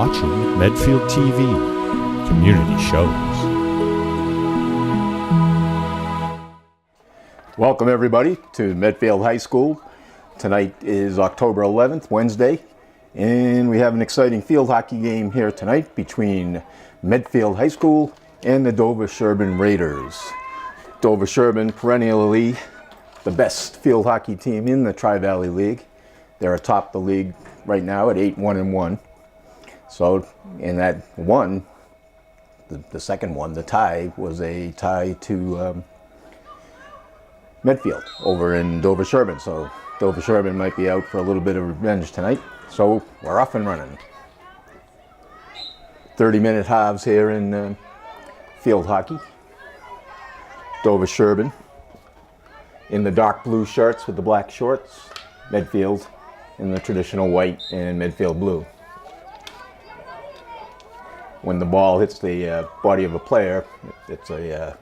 watching Medfield TV, Community Shows. Welcome everybody to Medfield High School. Tonight is October 11th, Wednesday, and we have an exciting field hockey game here tonight between Medfield High School and the Dover-Sherborn Raiders. Dover-Sherborn, perennially the best field hockey team in the Tri-Valley League. They're atop the league right now at 8-1-1. So in that one, the second one, the tie, was a tie to Medfield over in Dover-Sherborn. So Dover-Sherborn might be out for a little bit of revenge tonight. So we're off and running. 30-minute halves here in field hockey. Dover-Sherborn in the dark blue shirts with the black shorts. Medfield in the traditional white and Medfield blue. When the ball hits the body of a player, it's a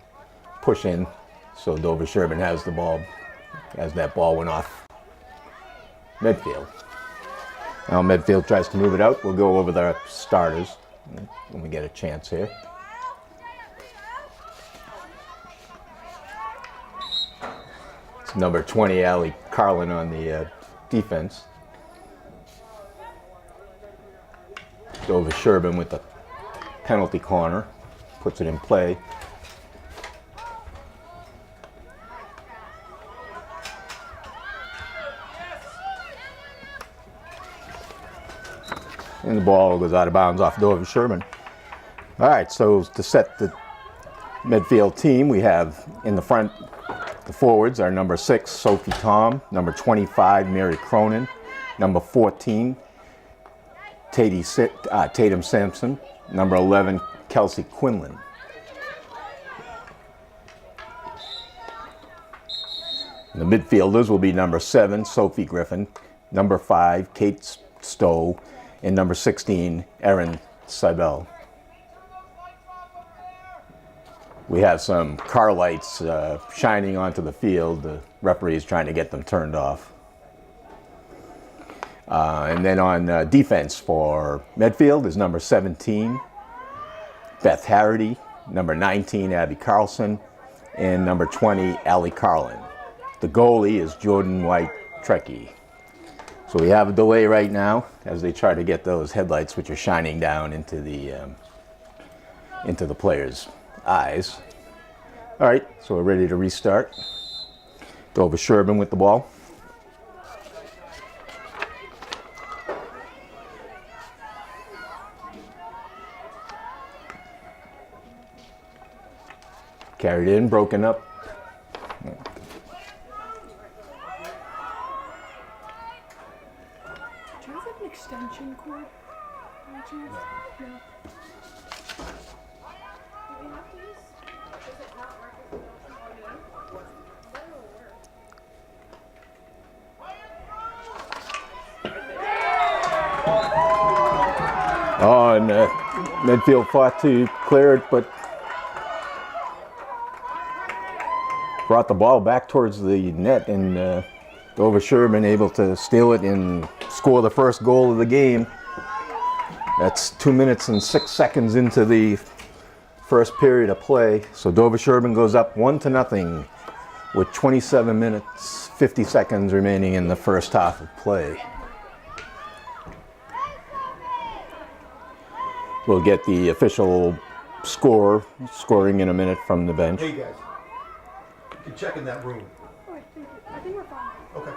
push in. So Dover-Sherborn has the ball as that ball went off Medfield. Now Medfield tries to move it out. We'll go over the starters when we get a chance here. It's number 20, Ali Carlin on the defense. Dover-Sherborn with the penalty corner, puts it in play. And the ball goes out of bounds off Dover-Sherborn. All right, so to set the Medfield team, we have in the front, the forwards are number 6, Sophie Tom, number 25, Mary Cronin, number 14, Tatum Sampson, number 11, Kelsey Quinlan. The midfielders will be number 7, Sophie Griffin, number 5, Kate Stowe, and number 16, Erin Seibel. We have some car lights shining onto the field. The referee is trying to get them turned off. And then on defense for Medfield is number 17, Beth Harity, number 19, Abby Carlson, and number 20, Ali Carlin. The goalie is Jordan White-Trekkie. So we have a delay right now as they try to get those headlights, which are shining down into the players' eyes. All right, so we're ready to restart. Dover-Sherborn with the ball. Carried in, broken up. Do you have an extension cord? By chance? No. Do we have to use? Does it not work if we don't plug it in? That will work. Oh, and Medfield fought to clear it, but brought the ball back towards the net, and Dover-Sherborn able to steal it and score the first goal of the game. That's 2 minutes and 6 seconds into the first period of play. So Dover-Sherborn goes up 1-0 with 27 minutes, 50 seconds remaining in the first half of play. We'll get the official scoring in a minute from the bench. Hey guys, you can check in that room. Oh, I think we're fine. Okay.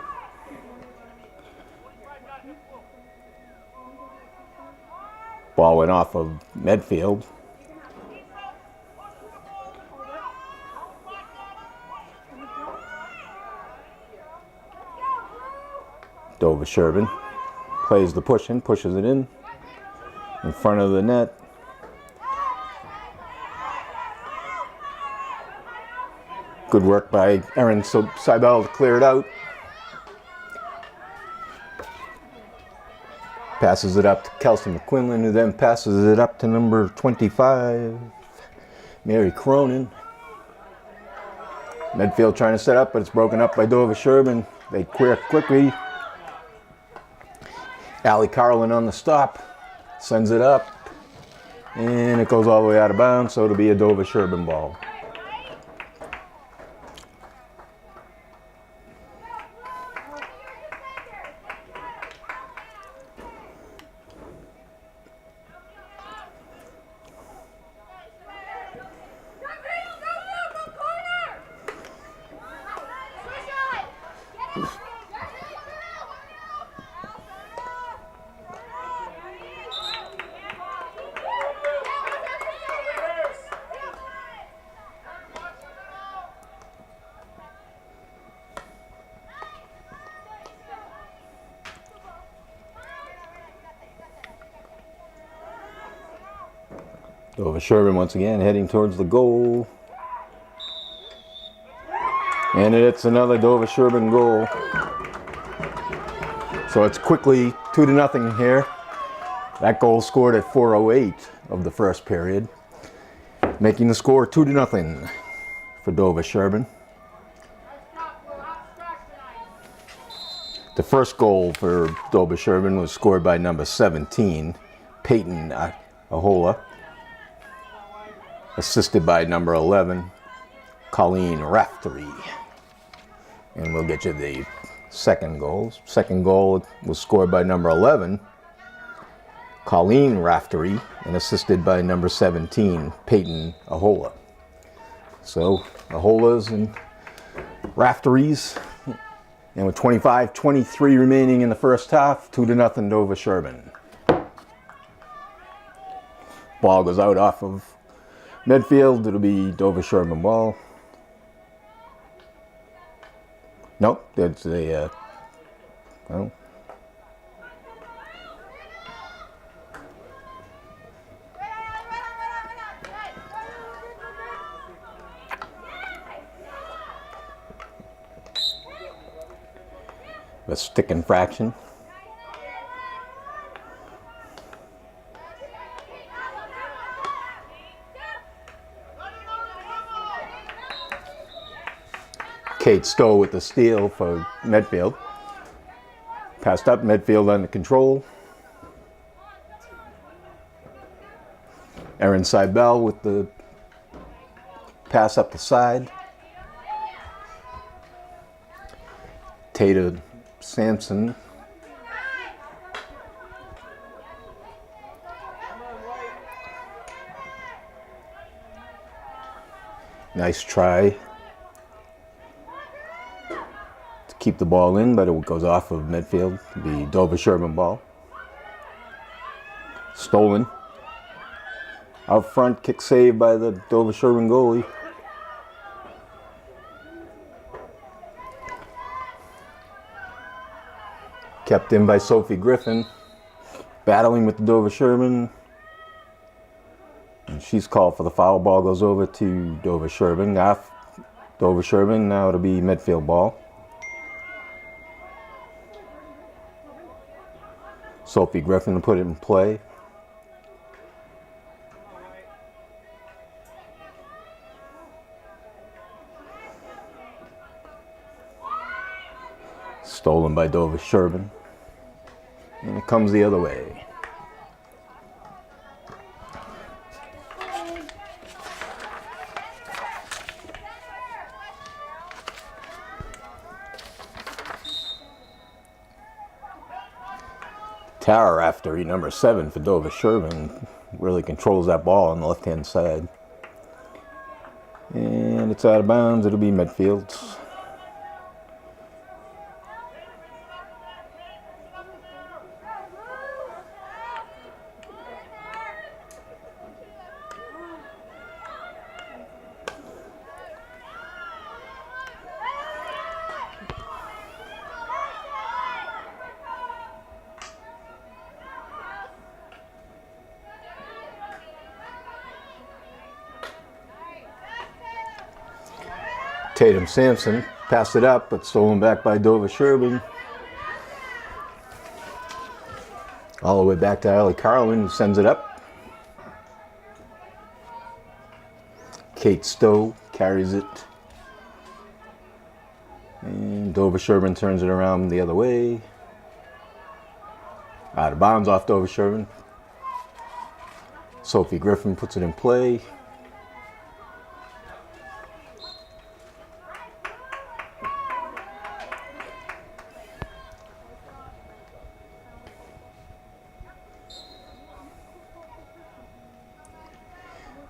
Ball went off of Medfield. Dover-Sherborn plays the push in, pushes it in front of the net. Good work by Erin Seibel to clear it out. Passes it up to Kelsey McQuinlan, who then passes it up to number 25, Mary Cronin. Medfield trying to set up, but it's broken up by Dover-Sherborn. They clear quickly. Ali Carlin on the stop. sends it up, and it goes all the way out of bounds, so it'll be a Dover-Sherborn ball. Dover-Sherborn once again heading towards the goal. And it's another Dover-Sherborn goal. So it's quickly 2-0 here. That goal scored at 4:08 of the first period, making the score 2-0 for Dover-Sherborn. The first goal for Dover-Sherborn was scored by number 17, Peyton Ahola, assisted by number 11, Colleen Raftery. And we'll get you the second goal. Second goal was scored by number 11, Colleen Raftery, and assisted by number 17, Peyton Ahola. So Aholas and Rafteries, and with 25-23 remaining in the first half, 2-0 Dover-Sherborn. Ball goes out off of Medfield. It'll be Dover-Sherborn ball. Nope, that's a well. A stick infraction. Kate Stowe with the steal for Medfield. Passed up, Medfield under control. Erin Seibel with the pass up the side. Tatum Sampson. Nice try to keep the ball in, but it goes off of Medfield. The Dover-Sherborn ball. Stolen. Out front, kick saved by the Dover-Sherborn goalie. Kept in by Sophie Griffin. Battling with the Dover-Sherborn. And she's called for the foul. Ball goes over to Dover-Sherborn. Off Dover-Sherborn. Now it'll be Medfield ball. Sophie Griffin to put it in play. Stolen by Dover-Sherborn. And it comes the other way. Tara Raftery, number 7 for Dover-Sherborn, really controls that ball on the left-hand side. And it's out of bounds. It'll be Medfield. Tatum Sampson passed it up, but stolen back by Dover-Sherborn. All the way back to Allie Carlin, who sends it up. Kate Stowe carries it. And Dover-Sherborn turns it around the other way. Out of bounds off Dover-Sherborn. Sophie Griffin puts it in play.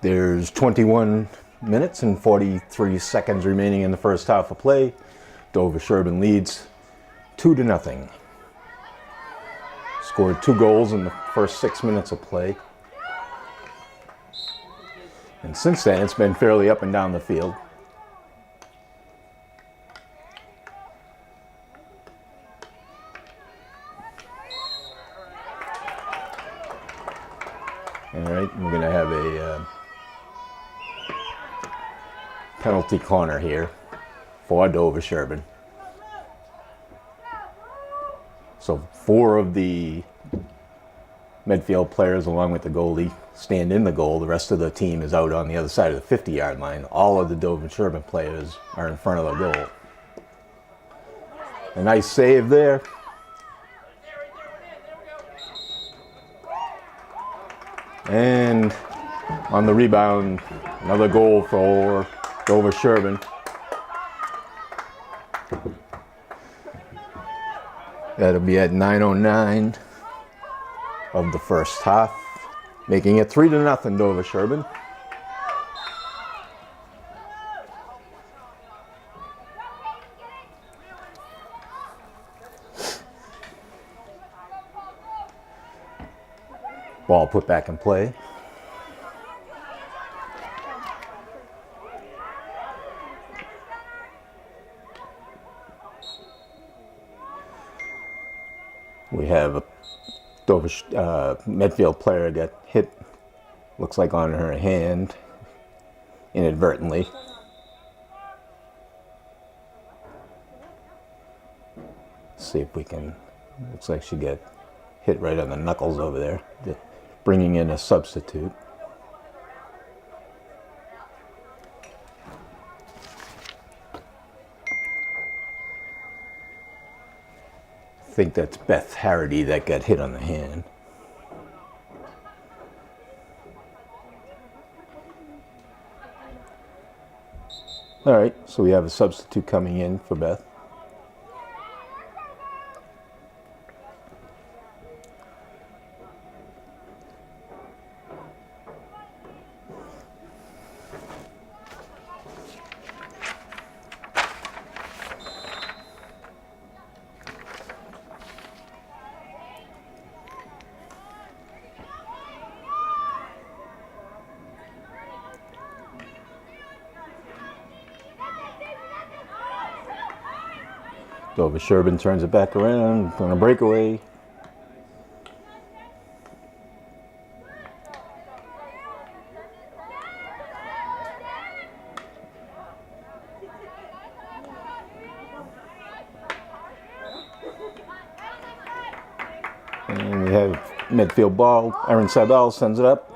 There's 21 minutes and 43 seconds remaining in the first half of play. Dover-Sherborn leads 2-0. Scored 2 goals in the first 6 minutes of play. And since then, it's been fairly up and down the field. All right, we're going to have a penalty corner here for Dover-Sherborn. So 4 of the Medfield players, along with the goalie, stand in the goal. The rest of the team is out on the other side of the 50-yard line. All of the Dover-Sherborn players are in front of the goal. A nice save there. And on the rebound, another goal for Dover-Sherborn. That'll be at 9:09 of the first half, making it 3-0 Dover-Sherborn. Ball put back in play. We have a Medfield player got hit, looks like on her hand, inadvertently. See if we can, looks like she got hit right on the knuckles over there, bringing in a substitute. I think that's Beth Harity that got hit on the hand. All right, so we have a substitute coming in for Beth. Dover-Sherborn turns it back around on a breakaway. And we have Medfield ball. Erin Seibel sends it up.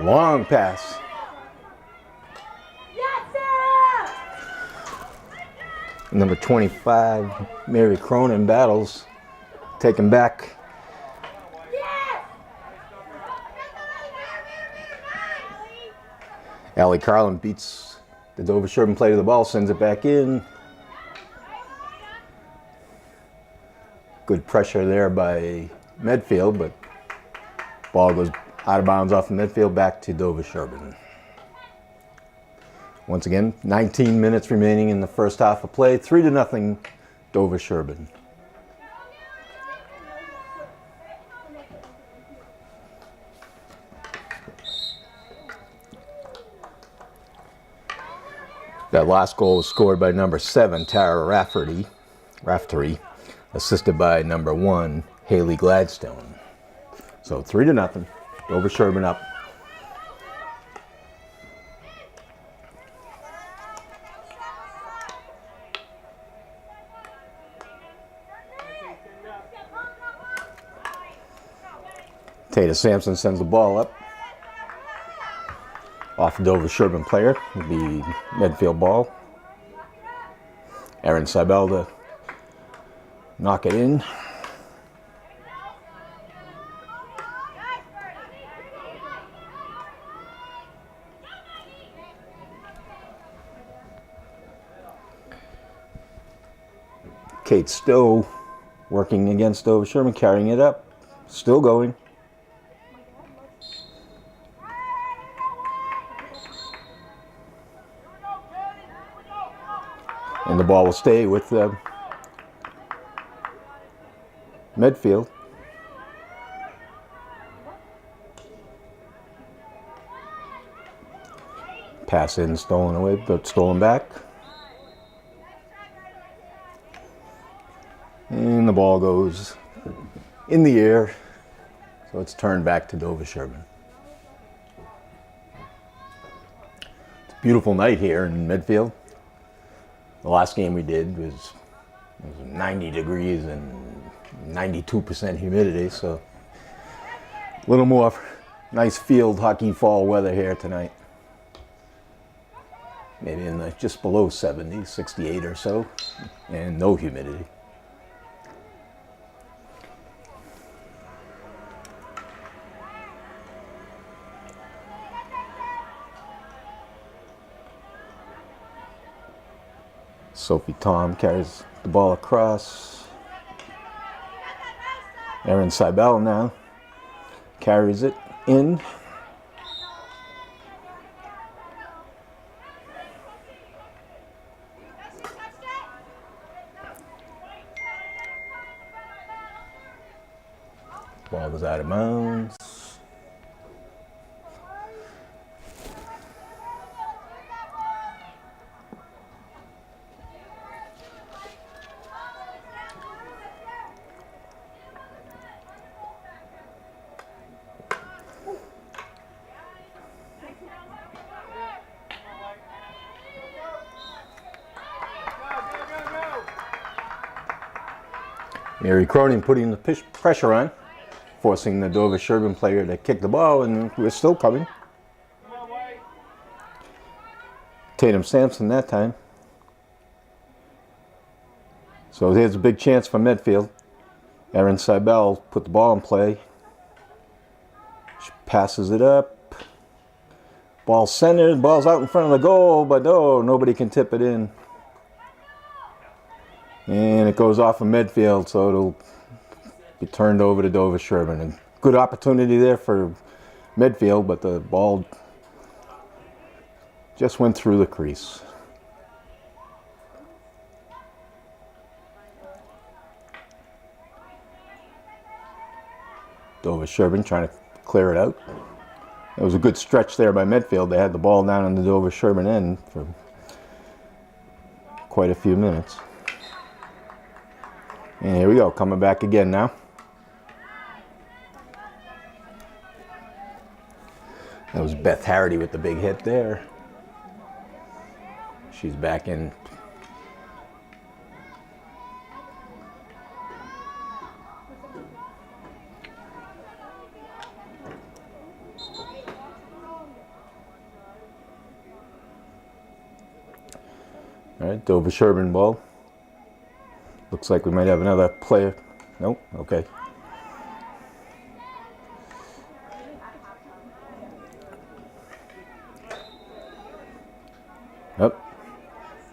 Long pass. Number 25, Mary Cronin battles, taken back. Allie Carlin beats the Dover-Sherborn player to the ball, sends it back in. Good pressure there by Medfield, but ball goes out of bounds off of Medfield, back to Dover-Sherborn. Once again, 19 minutes remaining in the first half of play. 3-0 Dover-Sherborn. That last goal was scored by number 7, Tara Raftery, assisted by number 1, Haley Gladstone. So 3-0, Dover-Sherborn up. Tata Sampson sends the ball up. Off the Dover-Sherborn player, the Medfield ball. Erin Seibel to knock it in. Kate Stowe working against Dover-Sherborn, carrying it up. Still going. And the ball will stay with Medfield. Pass in, stolen away, but stolen back. And the ball goes in the air, so it's turned back to Dover-Sherborn. It's a beautiful night here in Medfield. The last game we did was 90 degrees and 92% humidity, so a little more nice field hockey fall weather here tonight. Maybe in the just below 70, 68 or so, and no humidity. Sophie Tom carries the ball across. Erin Seibel now carries it in. Ball was out of bounds. Mary Cronin putting the pressure on, forcing the Dover-Sherborn player to kick the ball, and we're still coming. Tatum Sampson that time. So here's a big chance for Medfield. Erin Seibel put the ball in play. She passes it up. Ball centered, ball's out in front of the goal, but no, nobody can tip it in. And it goes off of Medfield, so it'll be turned over to Dover-Sherborn. A good opportunity there for Medfield, but the ball just went through the crease. Dover-Sherborn trying to clear it out. It was a good stretch there by Medfield. They had the ball down on the Dover-Sherborn end for quite a few minutes. And here we go, coming back again now. That was Beth Harity with the big hit there. She's back in. All right, Dover-Sherborn ball. Looks like we might have another player. Nope, okay. Yep.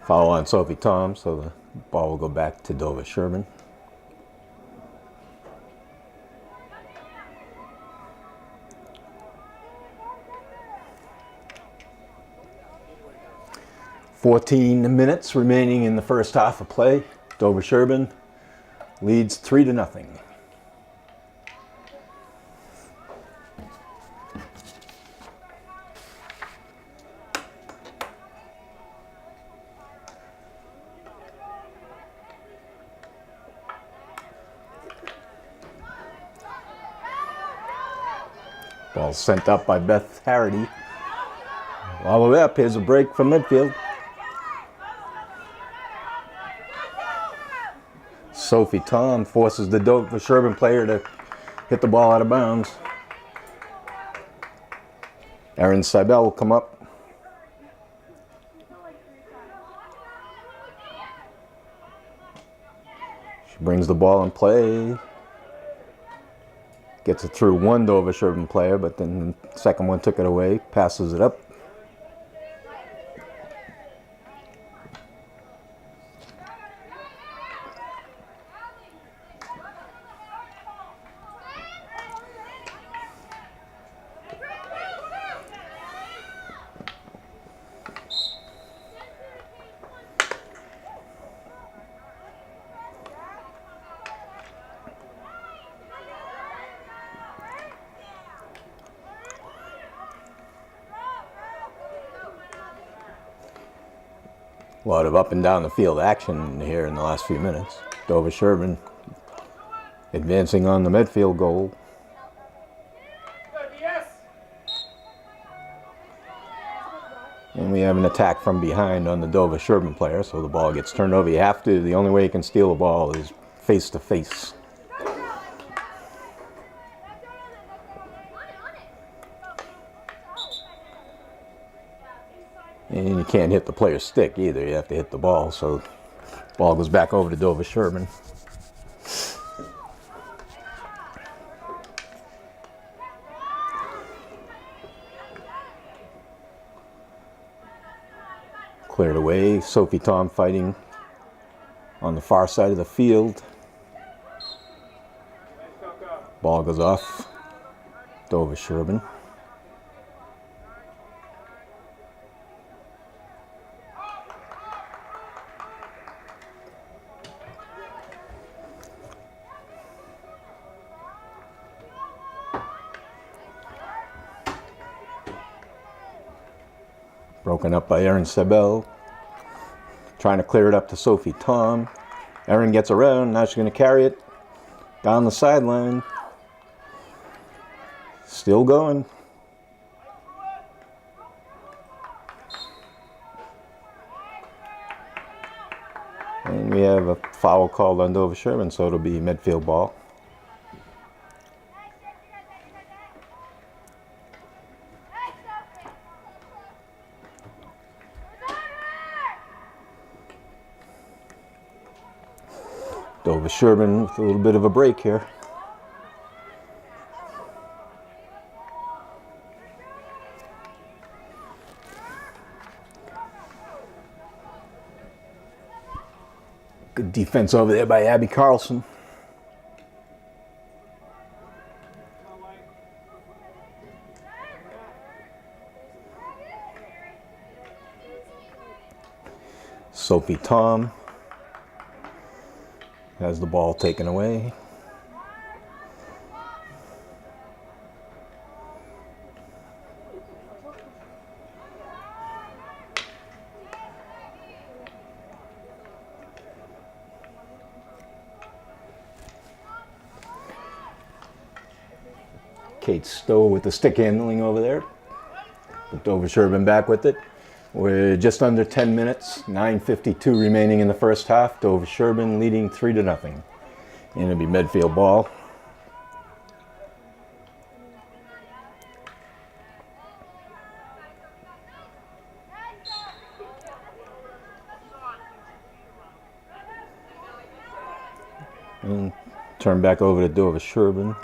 Foul on Sophie Tom, so the ball will go back to Dover-Sherborn. "14 minutes remaining in the first half of play. Dover-Sherborn leads 3-0. Ball sent up by Beth Harity. All the way up, here's a break from Medfield. Sophie Tom forces the Dover-Sherborn player to hit the ball out of bounds. Erin Seibel will come up. She brings the ball in play. Gets it through one Dover-Sherborn player, but then the second one took it away. Passes it up. A lot of up and down the field action here in the last few minutes. Dover-Sherborn advancing on the Medfield goal. And we have an attack from behind on the Dover-Sherborn player, so the ball gets turned over. The only way you can steal the ball is face to face. And you can't hit the player's stick either. You have to hit the ball, so the ball goes back over to Dover-Sherborn. Cleared away. Sophie Tom fighting on the far side of the field. Ball goes off. Dover-Sherborn. Broken up by Erin Sabel. Trying to clear it up to Sophie Tom. Erin gets around. Now she's going to carry it down the sideline. Still going. And we have a foul called on Dover-Sherborn, so it'll be Medfield ball. Dover-Sherborn with a little bit of a break here. Good defense over there by Abby Carlson. Sophie Tom has the ball taken away. Kate Stowe with the stick handling over there. But Dover-Sherborn back with it. We're just under 10 minutes, 9:52 remaining in the first half. Dover-Sherborn leading 3-0. And it'll be Medfield ball. And turn back over to Dover-Sherborn.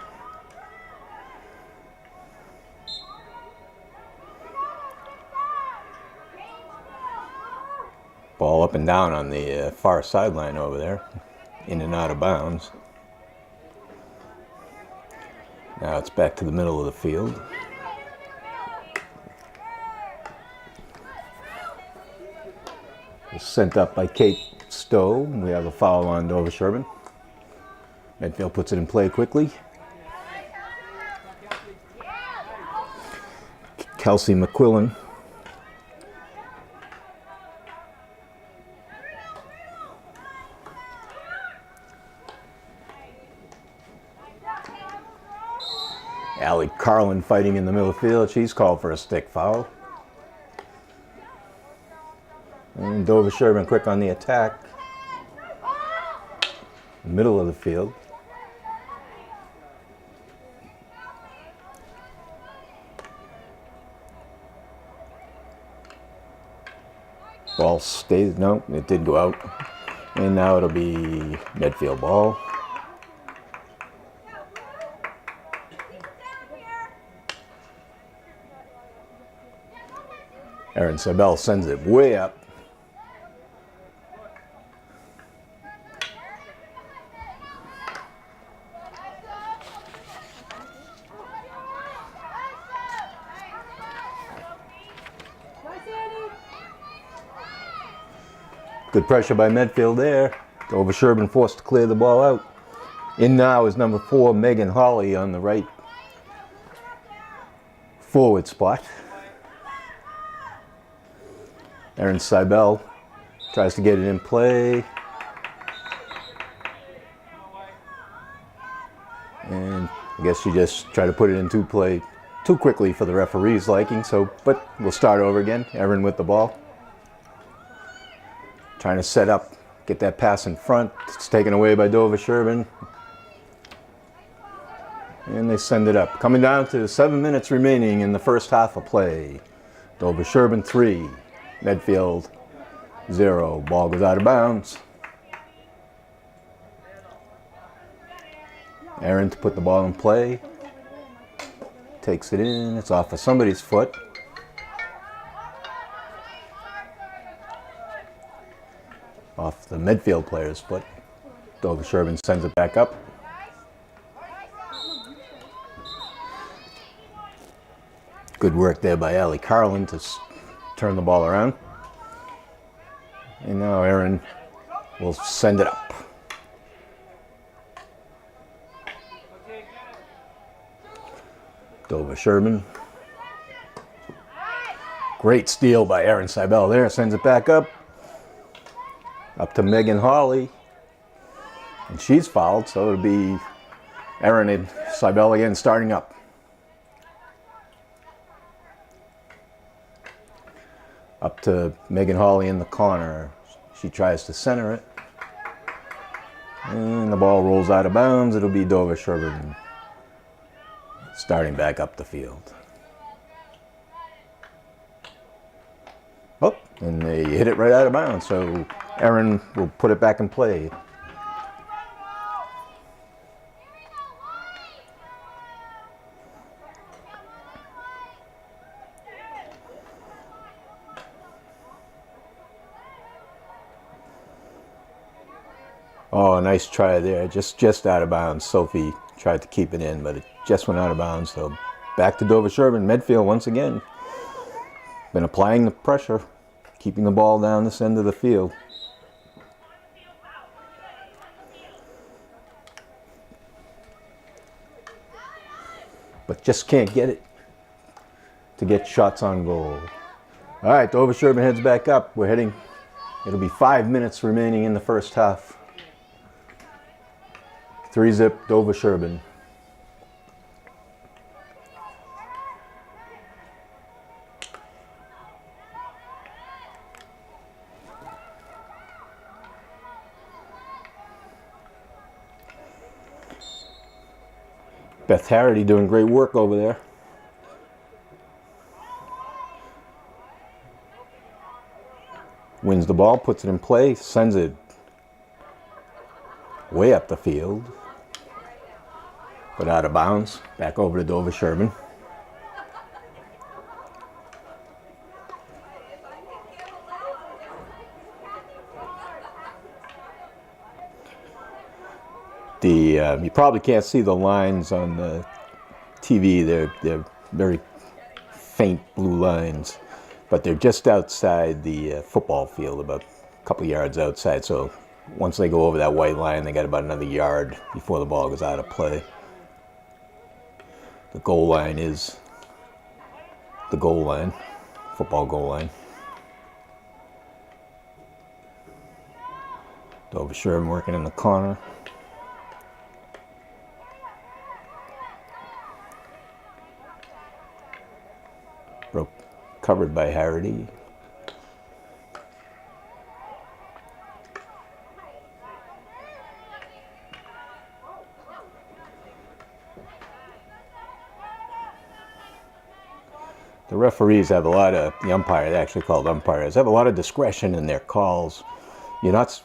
Ball up and down on the far sideline over there, in and out of bounds. Now it's back to the middle of the field. It's sent up by Kate Stowe. We have a foul on Dover-Sherborn. Medfield puts it in play quickly. Kelsey McQuillan. Allie Carlin fighting in the middle of the field. She's called for a stick foul. And Dover-Sherborn quick on the attack. Middle of the field. Ball stays, no, it did go out. And now it'll be Medfield ball. Erin Sabel sends it way up. Good pressure by Medfield there. Dover-Sherborn forced to clear the ball out. In now is number 4, Megan Hawley on the right forward spot. Erin Sabel Tries to get it in play. And I guess she just tried to put it into play too quickly for the referee's liking. So, but we'll start over again. Erin with the ball. Trying to set up, get that pass in front. It's taken away by Dover-Sherborn. And they send it up. Coming down to 7 minutes remaining in the first half of play. Dover-Sherborn 3, Medfield 0. Ball goes out of bounds. Erin to put the ball in play. Takes it in. It's off of somebody's foot. Off the Medfield player's foot. Dover-Sherborn sends it back up. Good work there by Allie Carlin to turn the ball around. And now Erin will send it up. Dover-Sherborn. Great steal by Erin Seibel there. Sends it back up. Up to Megan Hawley. And she's fouled, so it'll be Erin and Seibel again starting up. Up to Megan Hawley in the corner. She tries to center it. And the ball rolls out of bounds. It'll be Dover-Sherborn starting back up the field. Oh, and they hit it right out of bounds. So Erin will put it back in play. Oh, nice try there. Just out of bounds. Sophie tried to keep it in, but it just went out of bounds. So back to Dover-Sherborn. Medfield once again. Been applying the pressure, keeping the ball down this end of the field. But just can't get it to get shots on goal. All right, Dover-Sherborn heads back up. We're heading, it'll be 5 minutes remaining in the first half. 3-zip Dover-Sherborn. Beth Harity doing great work over there. Wins the ball, puts it in play, sends it way up the field. But out of bounds, back over to Dover-Sherborn. You probably can't see the lines on the TV. They're very faint blue lines, but they're just outside the football field, about a couple yards outside. So once they go over that white line, they got about another yard before the ball goes out of play. The goal line is the goal line, football goal line. Dover-Sherborn working in the corner. Covered by Harity. The referees have a lot of, the umpires, actually called umpires, have a lot of discretion in their calls. You're not,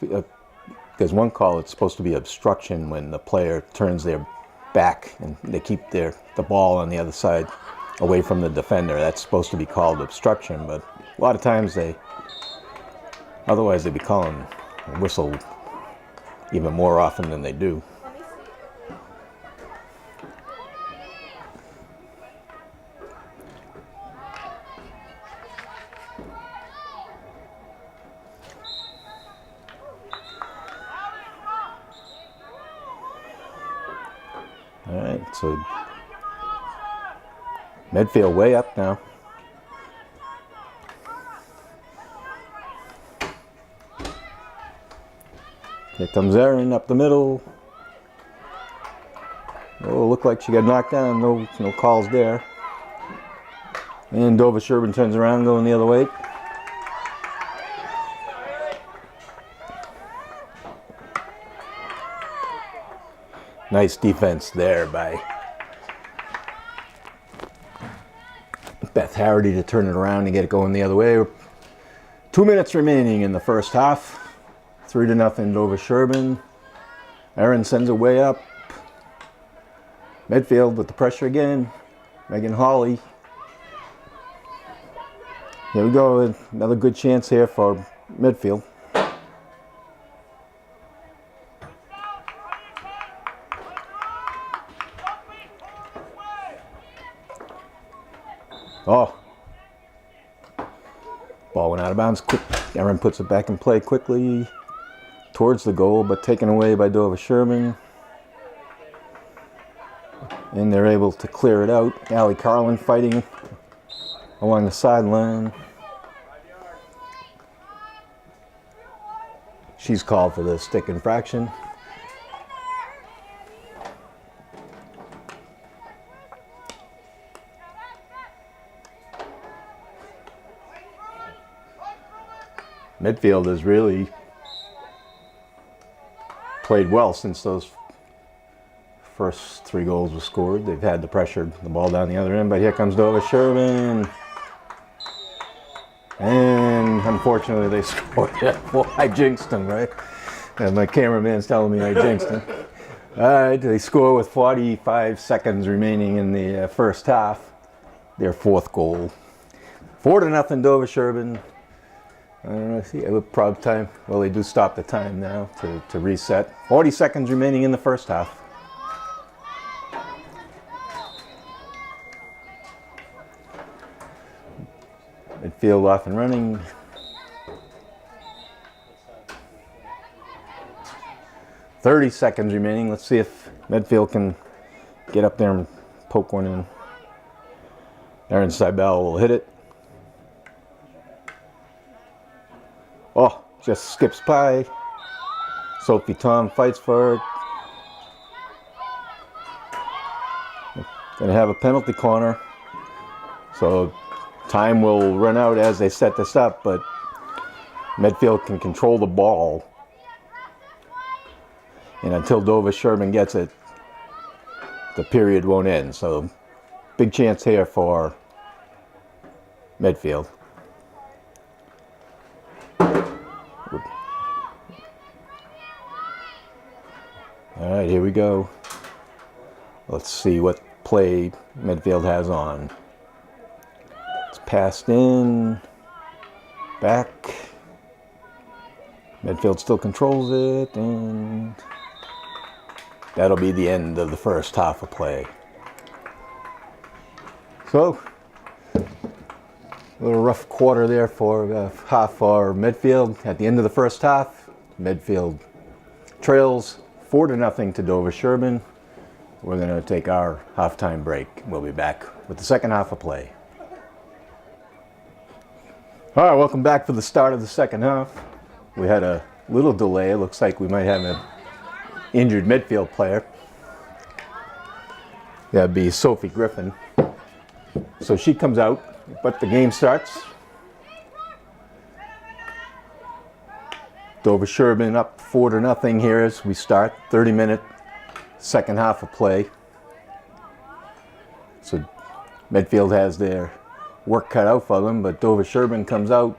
there's one call, it's supposed to be obstruction when the player turns their back and they keep the ball on the other side away from the defender. That's supposed to be called obstruction, but a lot of times otherwise they'd be calling a whistle even more often than they do. All right, so Medfield way up now. Here comes Erin up the middle. Oh, looked like she got knocked down. No calls there. And Dover-Sherborn turns around, going the other way. Nice defense there by Beth Harity to turn it around and get it going the other way. 2 minutes remaining in the first half. 3-0 Dover-Sherborn. Erin sends it way up. Medfield with the pressure again. Megan Hawley. Here we go. Another good chance here for Medfield. Oh. Ball went out of bounds. Quick. Erin puts it back in play quickly towards the goal, but taken away by Dover-Sherborn. And they're able to clear it out. Allie Carlin fighting along the sideline. She's called for the stick infraction. Medfield has really played well since those first 3 goals were scored. They've had the pressure, the ball down the other end, but here comes Dover-Sherborn. And unfortunately they scored it. Well, I jinxed them, right? And my cameraman's telling me I jinxed them. All right, they score with 45 seconds remaining in the first half. Their 4th goal. 4-0 Dover-Sherborn. I don't know, see, it would probably time. Well, they do stop the time now to reset. 40 seconds remaining in the first half. Midfield off and running. "30 seconds remaining. Let's see if Medfield can get up there and poke one in. Erin Seibel will hit it. Oh, just skips by. Sophie Tom fights for it. Gonna have a penalty corner. So time will run out as they set this up, but Medfield can control the ball. And until Dover-Sherborn gets it, the period won't end. So big chance here for Medfield. All right, here we go. Let's see what play Medfield has on. It's passed in, back. Medfield still controls it, and that'll be the end of the first half of play. So, a little rough quarter there for half for Medfield. At the end of the first half, Medfield trails 4-0 to Dover-Sherborn. We're going to take our halftime break. We'll be back with the second half of play. All right, welcome back for the start of the second half. We had a little delay. It looks like we might have an injured Medfield player. That'd be Sophie Griffin. So she comes out, but the game starts. Dover-Sherborn up 4-0 here as we start. 30-minute second half of play. So Medfield has their work cut out for them, but Dover-Sherborn comes out.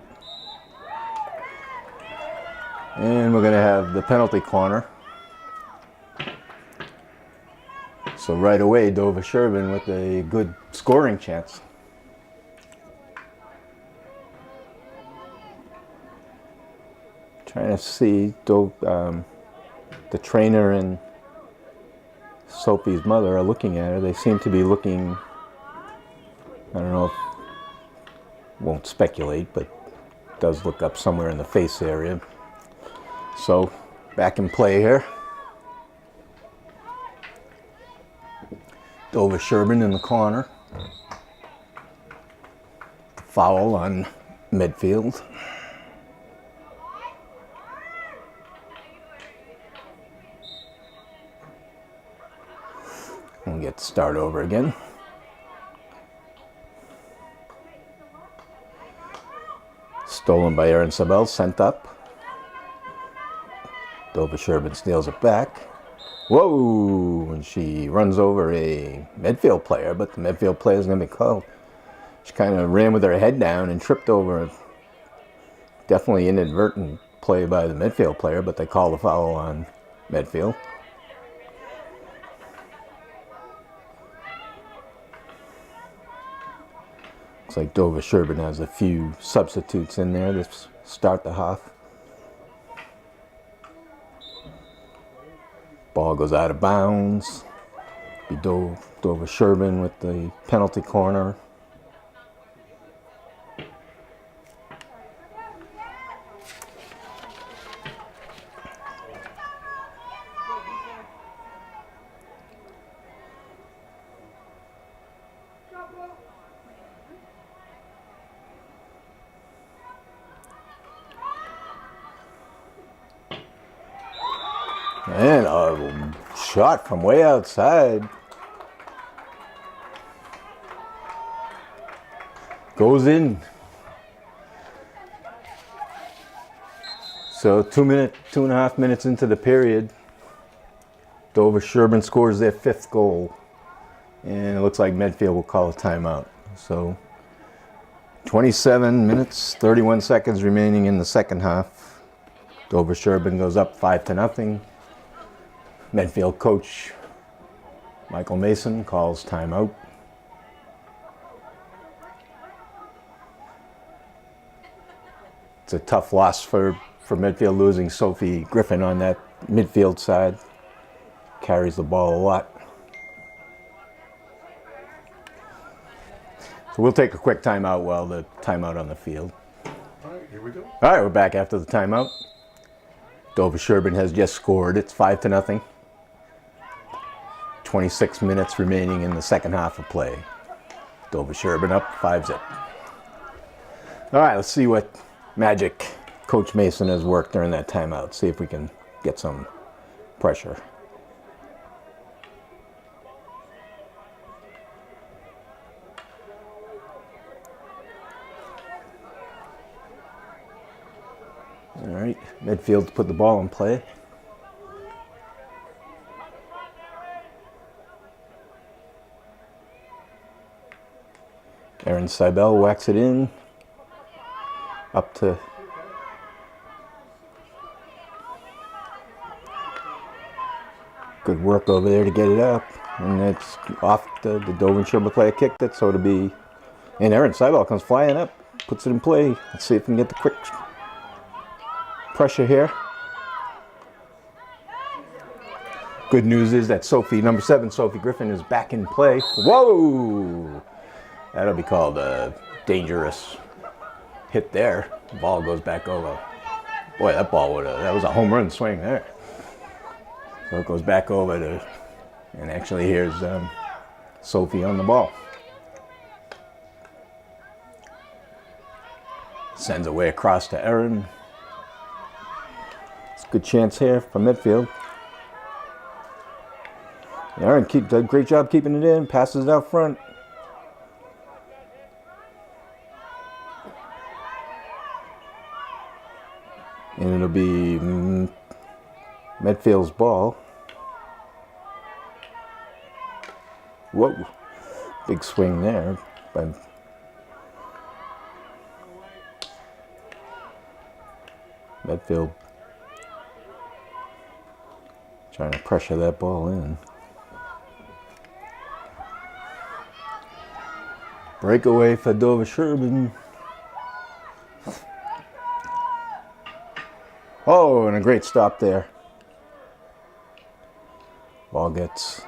And we're going to have the penalty corner. So right away, Dover-Sherborn with a good scoring chance. Trying to see, the trainer and Sophie's mother are looking at her. They seem to be looking, I don't know if, won't speculate, but does look up somewhere in the face area. So, back in play here. Dover-Sherborn in the corner. Foul on Medfield. We'll get to start over again. Stolen by Erin Sabel, sent up. Dover-Sherborn steals it back. Whoa! And she runs over a Medfield player, but the Medfield player is going to be called. She kind of ran with her head down and tripped over. Definitely inadvertent play by the Medfield player, but they call the foul on Medfield. Looks like Dover-Sherborn has a few substitutes in there to start the half. Ball goes out of bounds. Be Dover-Sherborn with the penalty corner. And a shot from way outside. Goes in. So 2.5 minutes into the period, Dover-Sherborn scores their 5th goal. And it looks like Medfield will call a timeout. So 27 minutes, 31 seconds remaining in the second half. Dover-Sherborn goes up 5-0. Medfield coach Michael Mason calls timeout. It's a tough loss for Medfield, losing Sophie Griffin on that midfield side. Carries the ball a lot. So we'll take a quick timeout while the timeout on the field. All right, here we go. All right, we're back after the timeout. Dover-Sherborn has just scored. It's 5-0. 26 minutes remaining in the second half of play. Dover-Sherborn up 5-0. All right, let's see what magic Coach Mason has worked during that timeout. See if we can get some pressure. All right, Medfield put the ball in play. Erin Seibel whacks it in. Up to good work over there to get it up. And it's off the Dover-Sherborn player kicked it, so it'll be, and Erin Seibel comes flying up, puts it in play. Let's see if we can get the quick pressure here. Good news is that number 7, Sophie Griffin, is back in play. Whoa! That'll be called a dangerous hit there. The ball goes back over. Boy, that was a home run swing there. So it goes back over to, and actually here's Sophie on the ball. Sends away across to Erin. It's a good chance here for Medfield. Erin did a great job keeping it in, passes it out front. And it'll be Medfield's ball. Whoa, big swing there by Medfield. Trying to pressure that ball in. Breakaway for Dover-Sherborn. Oh, and a great stop there. Ball gets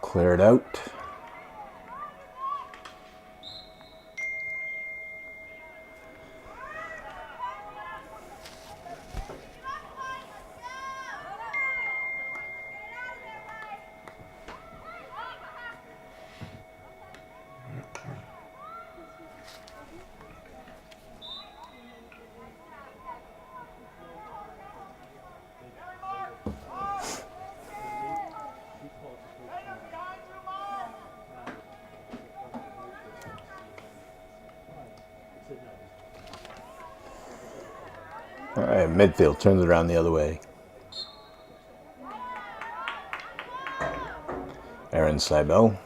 cleared out. right, Medfield turns it around the other way. Aaron Seibel.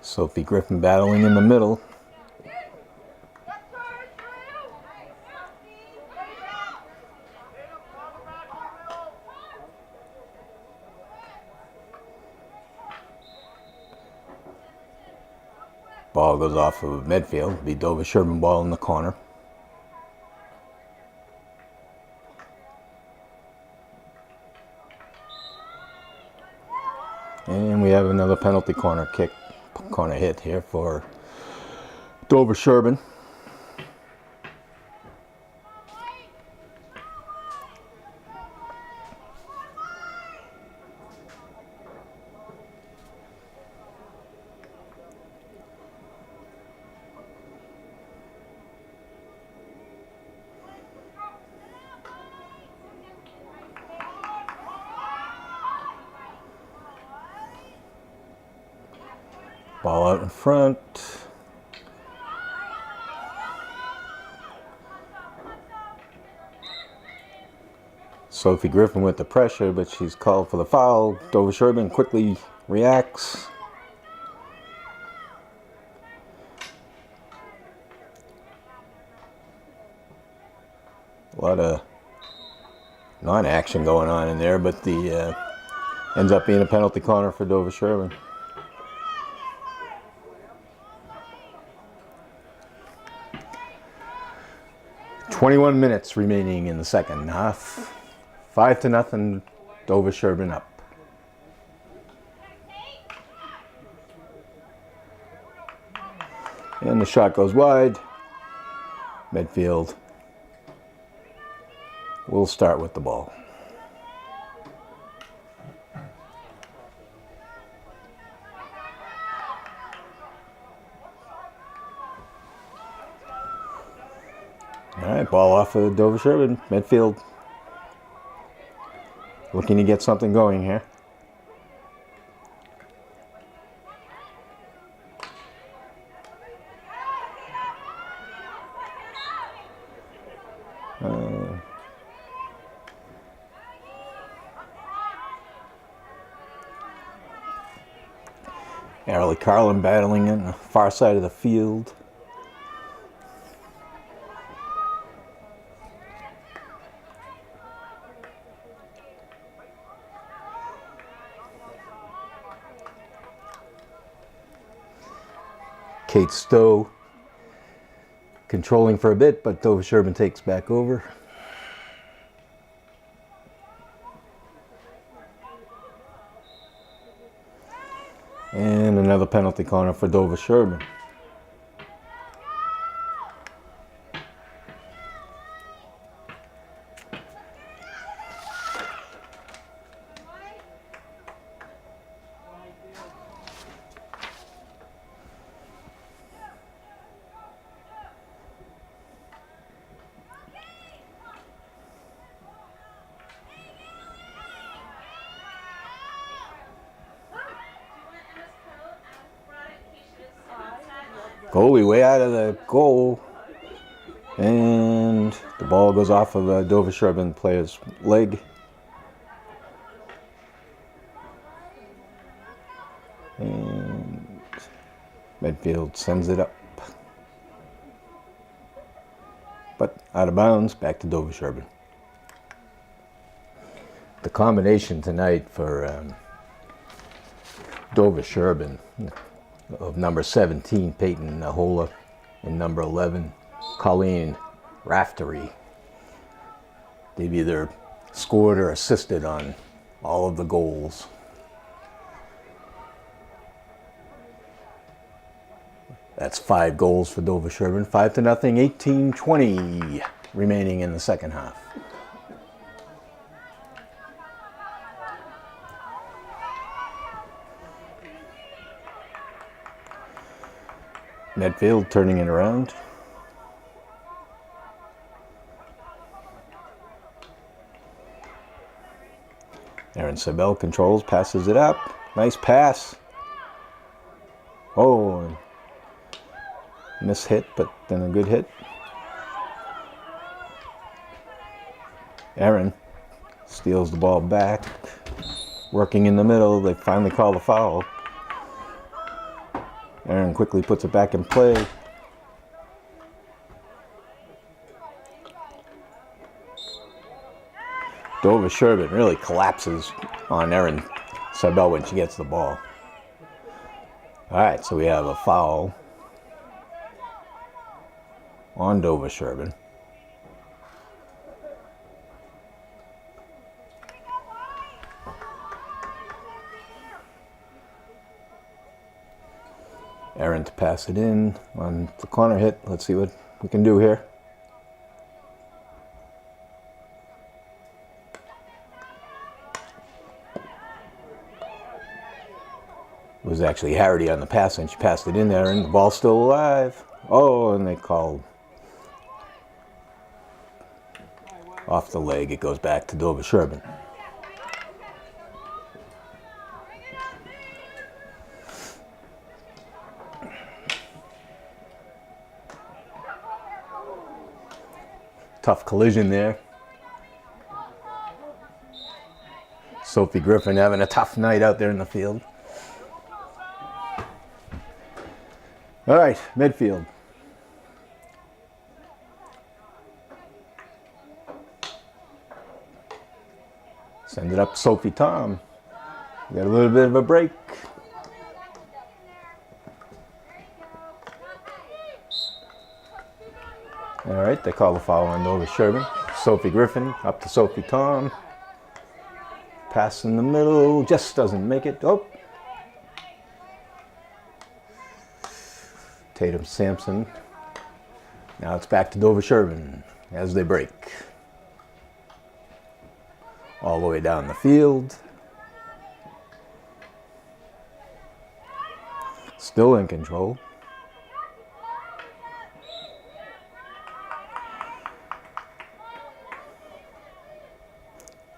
Sophie Griffin battling in the middle. Ball goes off of Medfield. Be Dover-Sherborn ball in the corner. And we have another penalty corner hit here for Dover-Sherborn. Ball out in front. Sophie Griffin with the pressure, but she's called for the foul. Dover-Sherborn quickly reacts. A lot of non-action going on in there, but the ends up being a penalty corner for Dover-Sherborn. .21 minutes remaining in the second half. 5-0, Dover-Sherborn up. And the shot goes wide. Medfield will start with the ball. All right, ball off of Dover-Sherborn. Medfield looking to get something going here. Arlie Carlin battling on the far side of the field. Kate Stowe controlling for a bit, but Dover-Sherborn takes back over. And another penalty corner for Dover-Sherborn. Goalie way out of the goal, and the ball goes off of a Dover-Sherborn player's leg. And Medfield sends it up, but out of bounds, back to Dover-Sherborn. The combination tonight for Dover-Sherborn of number 17, Peyton Nahola, and number 11, Colleen Raftery. They've either scored or assisted on all of the goals. That's 5 goals for Dover-Sherborn. 5-0, 18-20 remaining in the second half. Medfield turning it around. Aaron Seibel controls, passes it up. Nice pass. Oh, miss hit, but then a good hit. Aaron steals the ball back. Working in the middle, they finally call the foul. Aaron quickly puts it back in play. Dover-Sherborn really collapses on Erin Seibel when she gets the ball. All right, so we have a foul on Dover-Sherborn. Aaron to pass it in on the corner hit. Let's see what we can do here. It was actually Harity on the pass, and she passed it in there, and the ball's still alive. Oh, and they called off the leg. It goes back to Dover-Sherborn. Tough collision there. Sophie Griffin having a tough night out there in the field. All right, Medfield. Send it up to Sophie Tom. We got a little bit of a break. All right, they call the foul on Dover-Sherborn. Sophie Griffin up to Sophie Tom. Pass in the middle, just doesn't make it. Oh. Tatum Sampson. Now it's back to Dover-Sherborn as they break. All the way down the field. Still in control.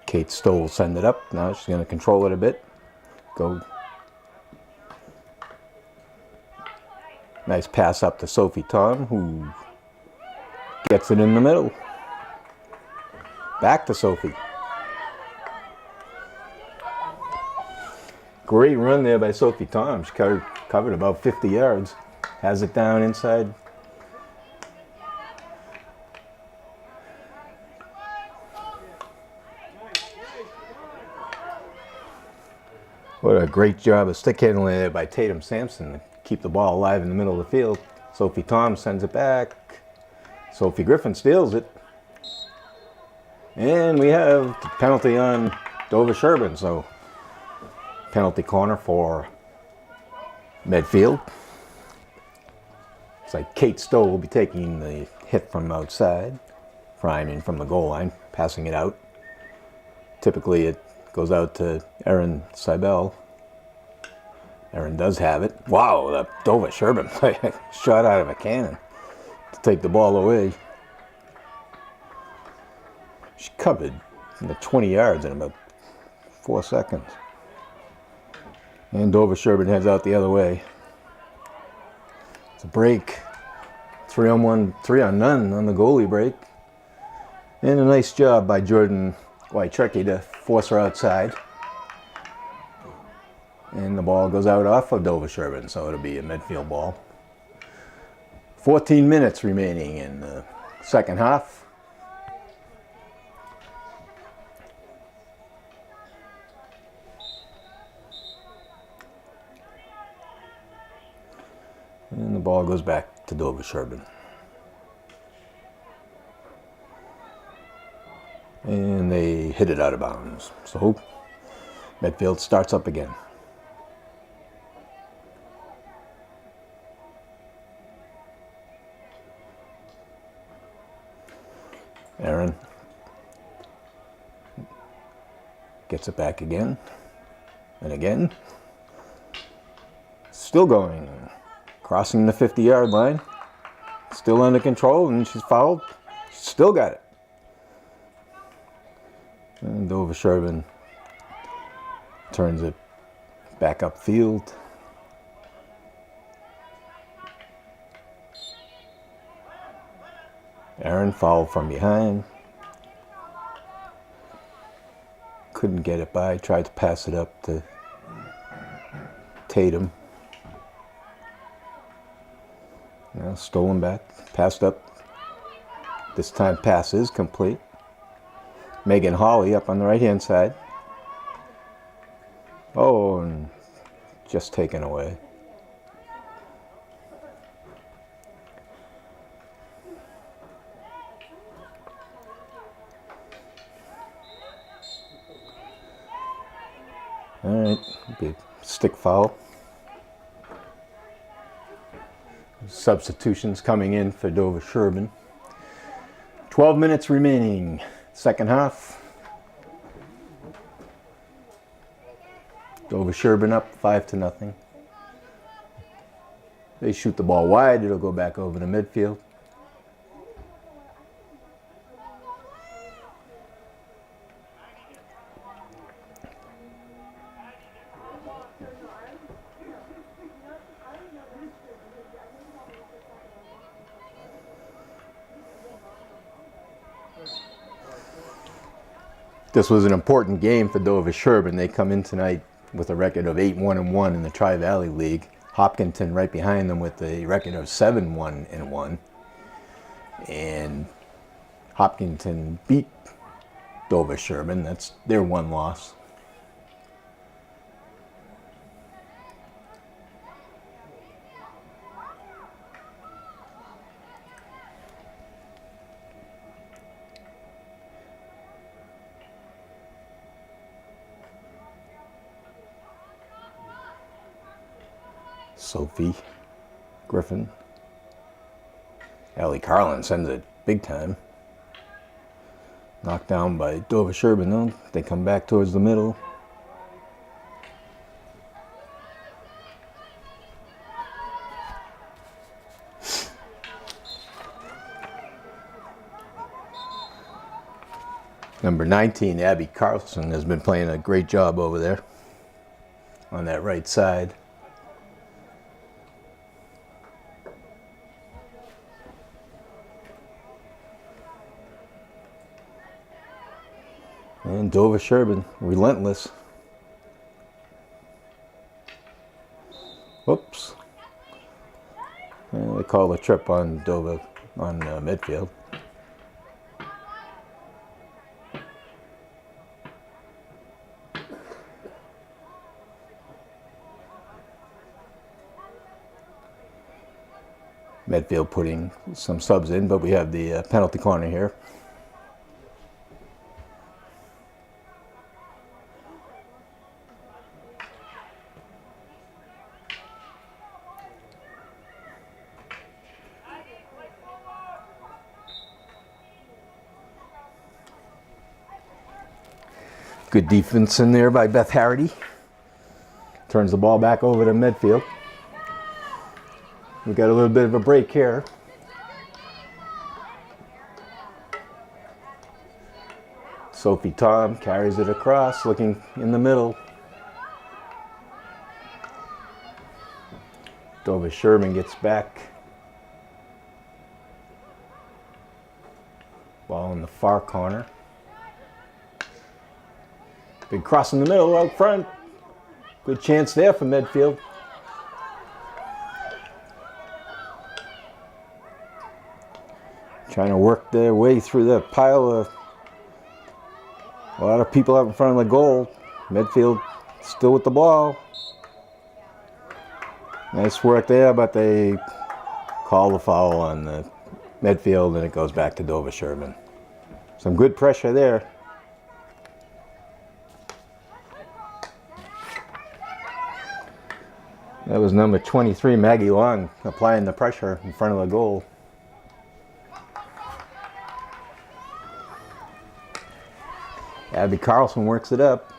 Kate Stoll will send it up. Now she's going to control it a bit. Go. Nice pass up to Sophie Tom, who gets it in the middle. Back to Sophie. Great run there by Sophie Tom. She covered about 50 yards. Has it down inside. What a great job of stick handling there by Tatum Sampson to keep the ball alive in the middle of the field. Sophie Tom sends it back. Sophie Griffin steals it. And we have the penalty on Dover-Sherborn, so penalty corner for Medfield. It's like Kate Stowe will be taking the hit from outside, priming from the goal line, passing it out. Typically it goes out to Erin Seibel. Erin does have it. Wow, the Dover-Sherborn shot out of a cannon to take the ball away. She covered 20 yards in about 4 seconds. And Dover-Sherborn heads out the other way. It's a break. 3-on-1, 3-on-none on the goalie break. And a nice job by Jordan Wytrecki to force her outside. And the ball goes out off of Dover-Sherborn, so it'll be a Medfield ball. 14 minutes remaining in the second half. And the ball goes back to Dover-Sherborn. And they hit it out of bounds. So Medfield starts up again. Aaron gets it back again and again. Still going. Crossing the 50-yard line. Still under control, and she's fouled. She's still got it. And Dover-Sherborn turns it back upfield. Aaron fouled from behind. Couldn't get it by. Tried to pass it up to Tatum. Now stolen back. Passed up. This time pass is complete. Megan Hawley up on the right-hand side. Oh, and just taken away. All right, be a stick foul. Substitutions coming in for Dover-Sherborn. 12 minutes remaining, second half. Dover-Sherborn up 5-0. They shoot the ball wide, it'll go back over to midfield. This was an important game for Dover-Sherborn. They come in tonight with a record of 8-1-1 in the Tri-Valley League. Hopkinton right behind them with a record of 7-1-1. And Hopkinton beat Dover-Sherborn. That's their one loss. Sophie Griffin. Allie Carlin sends it big time. Knocked down by Dover-Sherborn though. They come back towards the middle. Number 19, Abby Carlson, has been playing a great job over there on that right side. And Dover-Sherborn, relentless. Whoops. And they call a trip on Medfield. Medfield putting some subs in, but we have the penalty corner here. Good defense in there by Beth Harity. Turns the ball back over to Medfield. We got a little bit of a break here. Sophie Tom carries it across, looking in the middle. Dover-Sherborn gets back. Ball in the far corner. Big cross in the middle, out front. Good chance there for Medfield. Trying to work their way through the pile of a lot of people out in front of the goal. Medfield still with the ball. Nice work there, but they call the foul on the Medfield and it goes back to Dover-Sherborn. Some good pressure there. That was number 23, Maggie Long, applying the pressure in front of the goal. Abby Carlson works it up,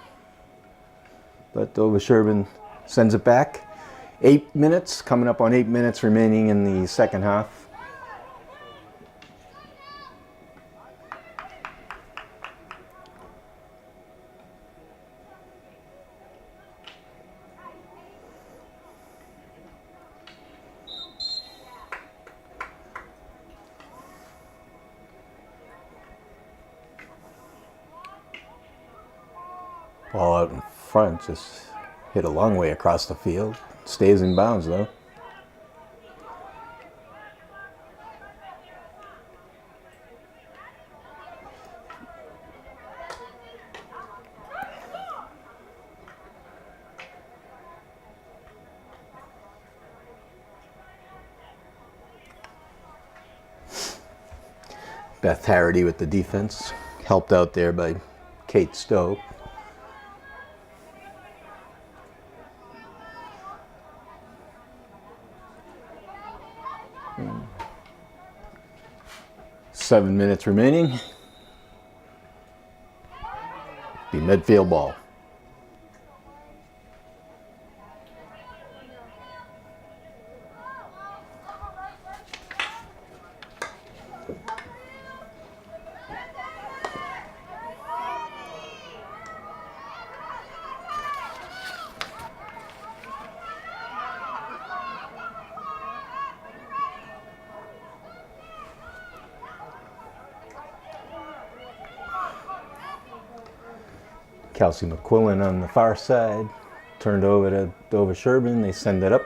but Dover-Sherborn sends it back. 8 minutes, coming up on 8 minutes remaining in the second half. Ball out in front, just hit a long way across the field. Stays in bounds though. Beth Harity with the defense, helped out there by Kate Stowe. Hmm. 7 minutes remaining. Be Medfield ball. Kelsey McQuillan on the far side, turned over to Dover-Sherborn. They send it up.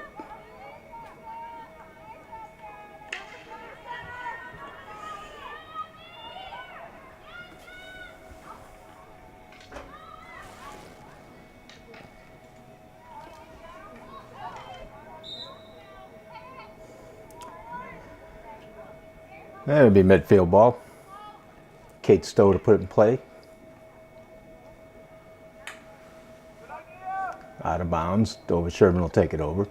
That'll be midfield ball. Kate Stowe to put it in play. Out of bounds. Dover-Sherborn will take it over.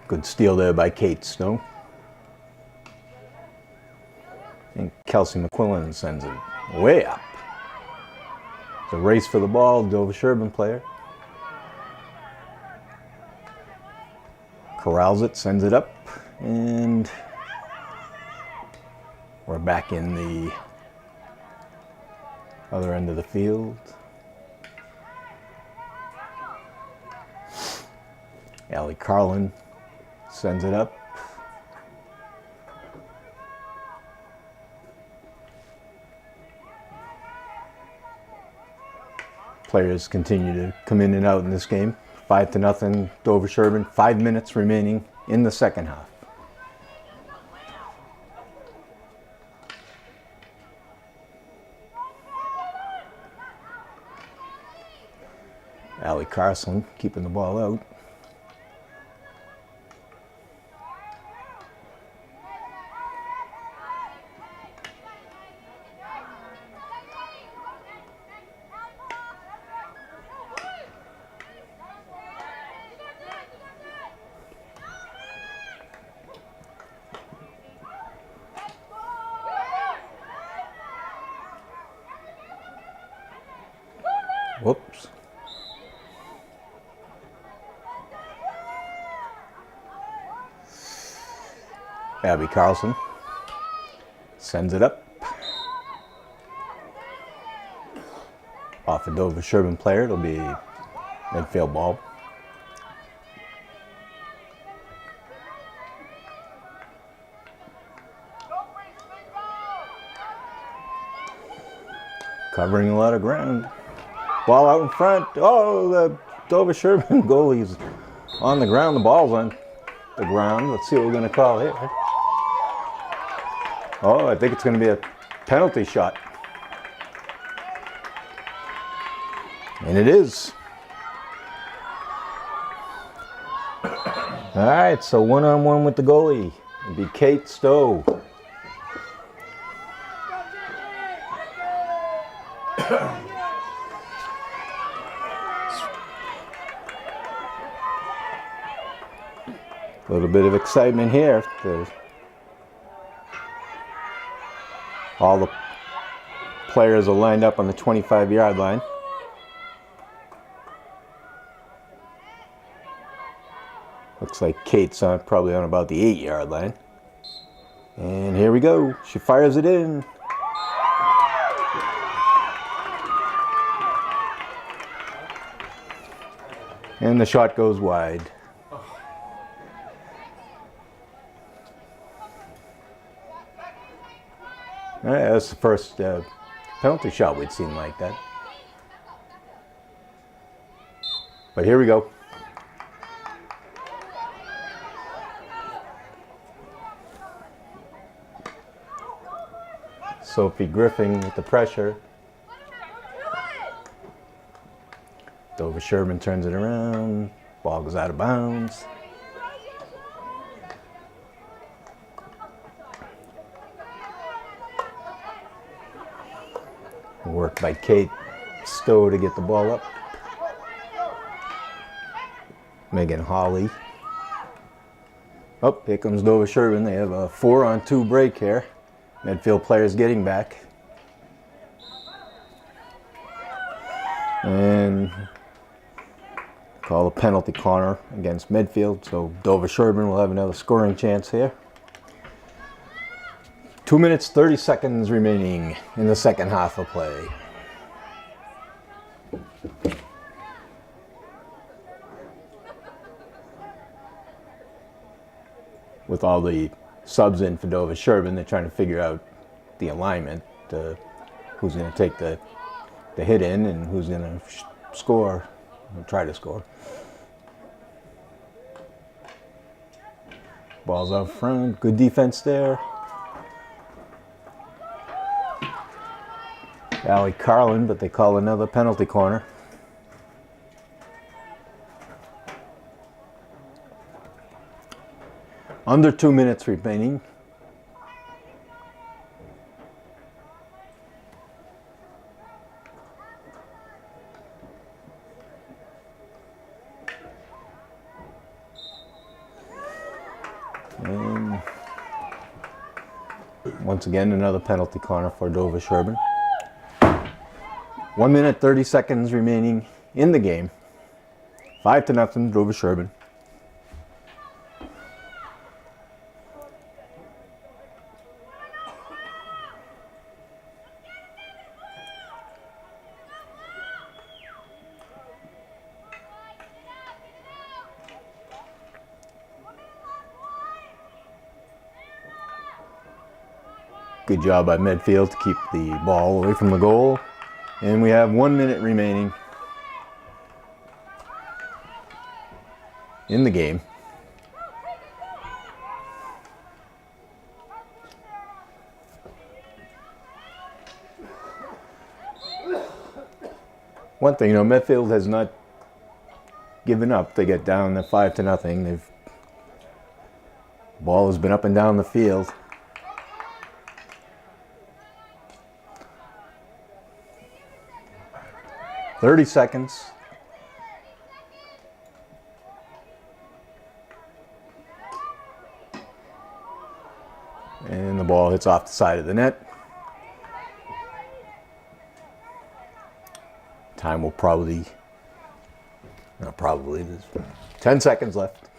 Good steal there by Kate Stowe. And Kelsey McQuillan sends it way up. It's a race for the ball, Dover-Sherborn player. Corrals it, sends it up, and we're back in the other end of the field. Allie Carlin sends it up. Players continue to come in and out in this game. 5-0 Dover-Sherborn. 5 minutes remaining in the second half. Allie Carson keeping the ball out. Whoops. Abby Carlson sends it up. Off a Dover-Sherborn player, it'll be midfield ball. Covering a lot of ground. Ball out in front. Oh, the Dover-Sherborn goalie's on the ground. The ball's on the ground. Let's see what we're going to call here. Oh, I think it's going to be a penalty shot. And it is. All right, so 1-on-1 with the goalie. It'll be Kate Stowe. A little bit of excitement here. All the players are lined up on the 25-yard line. Looks like Kate's probably on about the 8-yard line. And here we go. She fires it in. And the shot goes wide. That's the first penalty shot we'd seen like that. But here we go. Sophie Griffin with the pressure. Dover-Sherborn turns it around. Ball goes out of bounds. Work by Kate Stowe to get the ball up. Megan Hawley. Oh, here comes Dover-Sherborn. They have a 4-on-2 break here. Medfield players getting back. And call a penalty corner against Medfield, so Dover-Sherborn will have another scoring chance here. 2 minutes, 30 seconds remaining in the second half of play. With all the subs in for Dover-Sherborn, they're trying to figure out the alignment, who's going to take the hit in and who's going to score, or try to score. Ball's out front, good defense there. Allie Carlin, but they call another penalty corner. Under 2 minutes remaining. And once again, another penalty corner for Dover-Sherborn. 1 minute, 30 seconds remaining in the game. 5-0, Dover-Sherborn. Good job by Medfield to keep the ball away from the goal. And we have 1 minute remaining in the game. One thing, Medfield has not given up. They get down to 5-0. Ball has been up and down the field. "30 seconds. And the ball hits off the side of the net. Time will probably, there's 10 seconds left.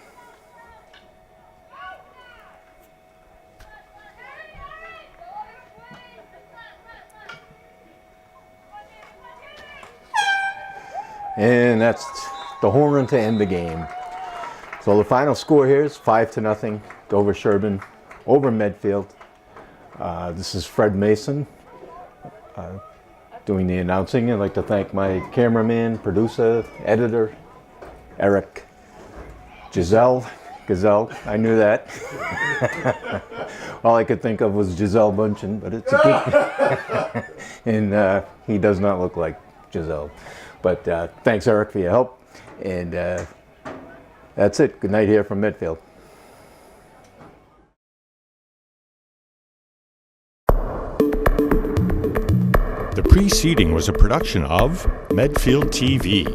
And that's the home run to end the game. So the final score here is 5-0, Dover-Sherborn over Medfield. This is Fred Mason doing the announcing. I'd like to thank my cameraman, producer, editor, Eric Gazelle, I knew that. All I could think of was Giselle Bundchen, but it's a good, and he does not look like Giselle. But thanks, Eric, for your help. And that's it. Good night here from Medfield. The preceding was a production of Medfield TV.